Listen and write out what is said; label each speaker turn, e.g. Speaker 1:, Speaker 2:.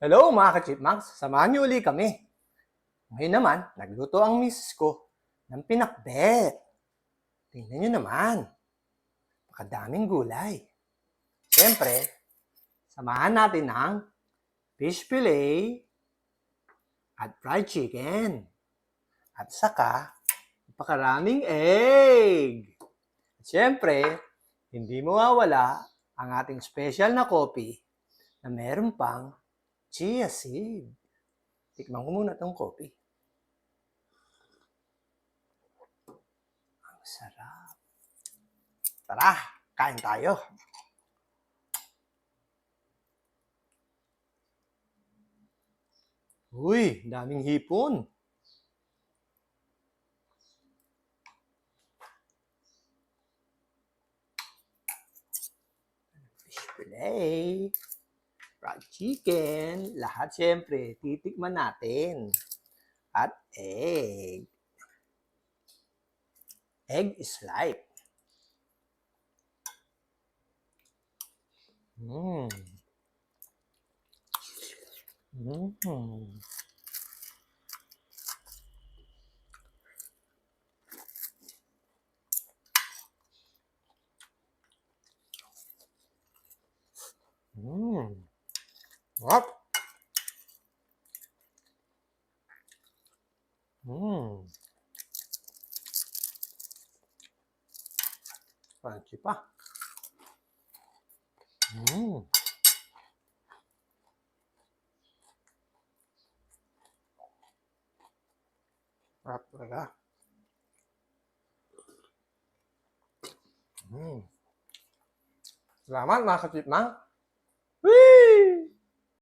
Speaker 1: Hello mga ka-chipmunks, samahan niyo uli kami. Ngayon naman, nagluto ang misis ko ng pinakbet. Tingnan niyo naman, pakadaming gulay. Siyempre, samahan natin ng fish fillet at fried chicken. At saka, napakaraming egg. At siyempre, hindi mawawala ang ating special na coffee na meron pang chia seed. Tikman ko muna itong coffee. Ang sarap. Tara, kain tayo. Uy, daming hipon. Fish fillet. Fried chicken, lahat siyempre, titikman natin. At egg. Egg is life. Mmm. Mmm. Mmm. What? Mmm. Crunchy pa. Mmm. Sarap talaga. Mmm. Salamat mga ka-chipmunk.